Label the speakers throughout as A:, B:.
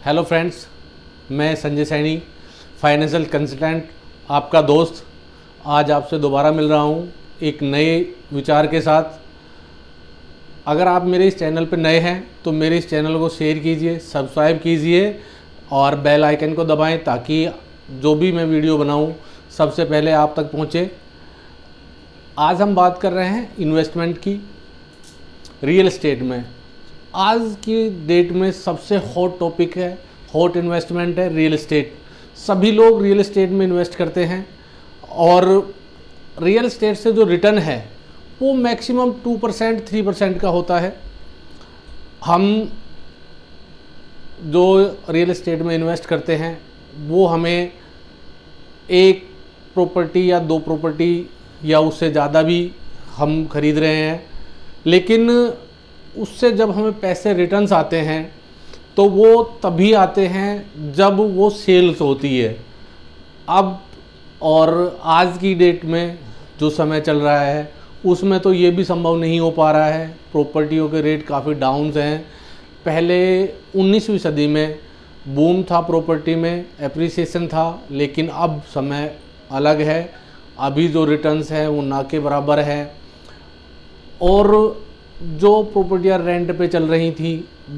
A: Hello friends, मैं Sanjay Saini, financial consultant, आपका दोस्त, आज आपसे दोबारा मिल रहा हूँ एक नए विचार के साथ। अगर आप मेरे इस चैनल पर नए हैं तो मेरे इस चैनल को शेयर कीजिए, सब्सक्राइब कीजिए और बेल आइकन को दबाएं ताकि जो भी मैं वीडियो बनाऊँ सबसे पहले आप तक पहुँचे। आज हम बात कर रहे हैं इन्वेस्टमेंट की, रियल एस्टेट में। आज की डेट में सबसे हॉट टॉपिक है, हॉट इन्वेस्टमेंट है रियल एस्टेट। सभी लोग रियल एस्टेट में इन्वेस्ट करते हैं और रियल एस्टेट से जो रिटर्न है वो मैक्सिमम 2% 3% का होता है। हम जो रियल एस्टेट में इन्वेस्ट करते हैं वो हमें एक प्रॉपर्टी या दो प्रॉपर्टी या उससे ज़्यादा भी हम खरीद रहे हैं, लेकिन उससे जब हमें पैसे रिटर्न्स आते हैं तो वो तभी आते हैं जब वो सेल्स होती है। अब और आज की डेट में जो समय चल रहा है उसमें तो ये भी संभव नहीं हो पा रहा है। प्रॉपर्टियों के रेट काफ़ी डाउन हैं। पहले 19वीं सदी में बूम था, प्रॉपर्टी में एप्रिसिएशन था, लेकिन अब समय अलग है। अभी जो रिटर्न्स हैं वो ना के बराबर है और जो प्रॉपर्टियाँ रेंट पे चल रही थी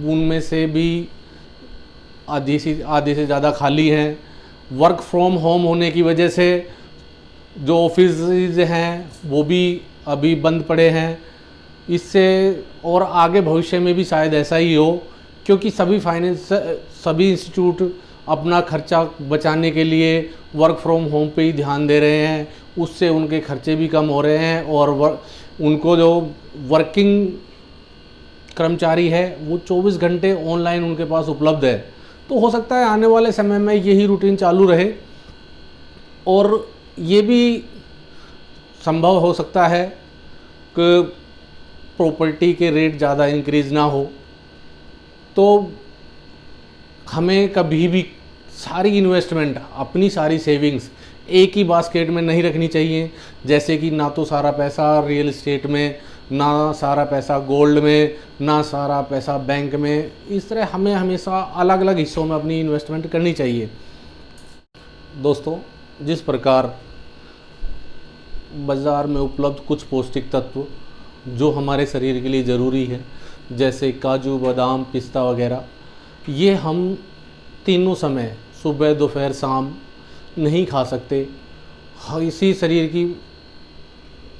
A: उनमें से भी आधी से ज़्यादा खाली हैं। वर्क फ्रॉम होम होने की वजह से जो ऑफिस हैं वो भी अभी बंद पड़े हैं। इससे और आगे भविष्य में भी शायद ऐसा ही हो, क्योंकि सभी इंस्टीट्यूट अपना खर्चा बचाने के लिए वर्क फ्रॉम होम पे ही ध्यान दे रहे हैं। उससे उनके खर्चे भी कम हो रहे हैं और उनको जो वर्किंग कर्मचारी है वो 24 घंटे ऑनलाइन उनके पास उपलब्ध है। तो हो सकता है आने वाले समय में यही रूटीन चालू रहे और ये भी संभव हो सकता है कि प्रॉपर्टी के रेट ज़्यादा इंक्रीज़ ना हो। तो हमें कभी भी सारी इन्वेस्टमेंट, अपनी सारी सेविंग्स एक ही बास्केट में नहीं रखनी चाहिए। जैसे कि ना तो सारा पैसा रियल एस्टेट में, ना सारा पैसा गोल्ड में, ना सारा पैसा बैंक में। इस तरह हमें हमेशा अलग अलग हिस्सों में अपनी इन्वेस्टमेंट करनी चाहिए। दोस्तों, जिस प्रकार बाज़ार में उपलब्ध कुछ पौष्टिक तत्व जो हमारे शरीर के लिए ज़रूरी है, जैसे काजू, बादाम, पिस्ता वगैरह, ये हम तीनों समय सुबह, दोपहर, शाम नहीं खा सकते। इसी शरीर की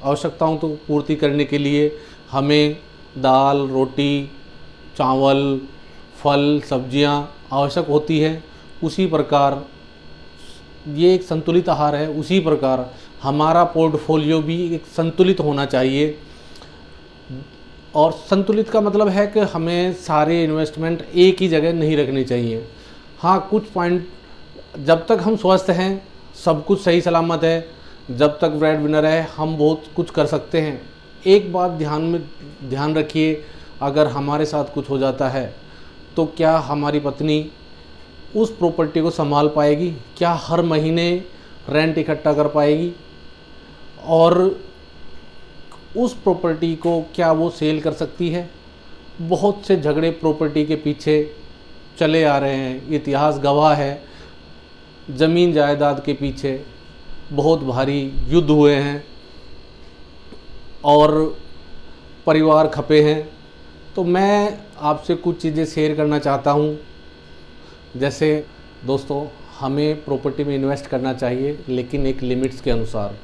A: आवश्यकताओं को पूर्ति करने के लिए हमें दाल, रोटी, चावल, फल, सब्जियां आवश्यक होती है। उसी प्रकार ये एक संतुलित आहार है। उसी प्रकार हमारा पोर्टफोलियो भी एक संतुलित होना चाहिए। और संतुलित का मतलब है कि हमें सारे इन्वेस्टमेंट एक ही जगह नहीं रखनी चाहिए। हाँ, कुछ पॉइंट, जब तक हम स्वस्थ हैं सब कुछ सही सलामत है, जब तक ब्रेड विनर है हम बहुत कुछ कर सकते हैं। एक बात ध्यान रखिए, अगर हमारे साथ कुछ हो जाता है तो क्या हमारी पत्नी उस प्रॉपर्टी को संभाल पाएगी? क्या हर महीने रेंट इकट्ठा कर पाएगी? और उस प्रॉपर्टी को क्या वो सेल कर सकती है? बहुत से झगड़े प्रॉपर्टी के पीछे चले आ रहे हैं, इतिहास गवाह है। ज़मीन जायदाद के पीछे बहुत भारी युद्ध हुए हैं और परिवार खपे हैं। तो मैं आपसे कुछ चीज़ें शेयर करना चाहता हूँ। जैसे दोस्तों, हमें प्रॉपर्टी में इन्वेस्ट करना चाहिए, लेकिन एक लिमिट्स के अनुसार।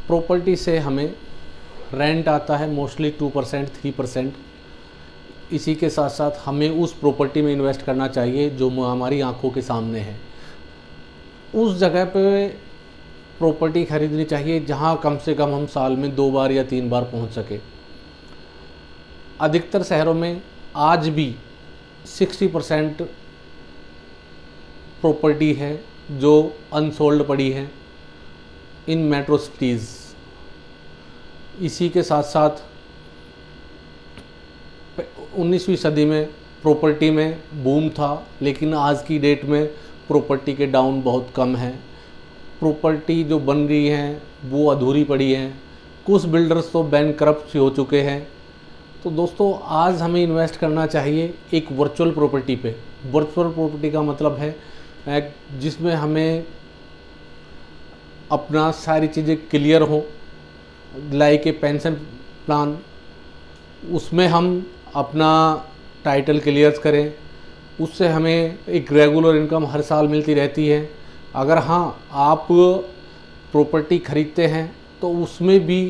A: प्रॉपर्टी से हमें रेंट आता है मोस्टली 2% 3%। इसी के साथ साथ हमें उस प्रॉपर्टी में इन्वेस्ट करना चाहिए जो हमारी आंखों के सामने है। उस जगह पे प्रॉपर्टी खरीदनी चाहिए जहां कम से कम हम साल में 2 बार या 3 बार पहुंच सके। अधिकतर शहरों में आज भी 60% प्रॉपर्टी है जो अनसोल्ड पड़ी है इन मेट्रो सिटीज़। इसी के साथ साथ 19वीं सदी में प्रॉपर्टी में बूम था, लेकिन आज की डेट में प्रॉपर्टी के डाउन बहुत कम हैं। प्रॉपर्टी जो बन रही हैं वो अधूरी पड़ी हैं। कुछ बिल्डर्स तो बैंकरप्ट हो चुके हैं तो दोस्तों आज हमें इन्वेस्ट करना चाहिए एक वर्चुअल प्रॉपर्टी पे। वर्चुअल प्रॉपर्टी का मतलब है जिसमें हमें अपना सारी चीज़ें क्लियर हो, लाइक ए पेंशन प्लान, उसमें हम अपना टाइटल क्लियर करें, उससे हमें एक रेगुलर इनकम हर साल मिलती रहती है। अगर हाँ आप प्रॉपर्टी खरीदते हैं तो उसमें भी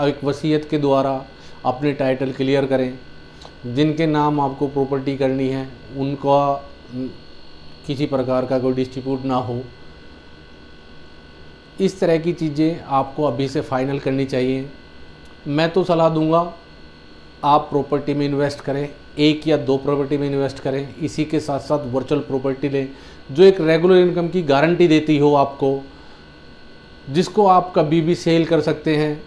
A: एक वसीयत के द्वारा अपने टाइटल क्लियर करें। जिनके नाम आपको प्रॉपर्टी करनी है उनका किसी प्रकार का कोई डिस्प्यूट ना हो। इस तरह की चीज़ें आपको अभी से फाइनल करनी चाहिए। मैं तो सलाह दूंगा आप प्रॉपर्टी में इन्वेस्ट करें, 1 या 2 प्रॉपर्टी में इन्वेस्ट करें। इसी के साथ साथ वर्चुअल प्रॉपर्टी लें जो एक रेगुलर इनकम की गारंटी देती हो आपको, जिसको आप कभी भी सेल कर सकते हैं।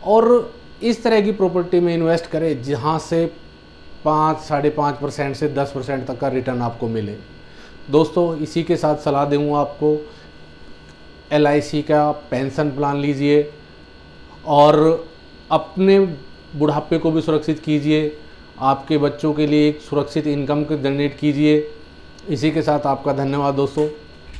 A: और इस तरह की प्रॉपर्टी में इन्वेस्ट करें जहां से 5-5.5% से 10% तक का रिटर्न आपको मिले। दोस्तों इसी के साथ सलाह दूंगा आपको, LIC का पेंशन प्लान लीजिए और अपने बुढ़ापे को भी सुरक्षित कीजिए। आपके बच्चों के लिए एक सुरक्षित इनकम जनरेट कीजिए। इसी के साथ आपका धन्यवाद दोस्तों।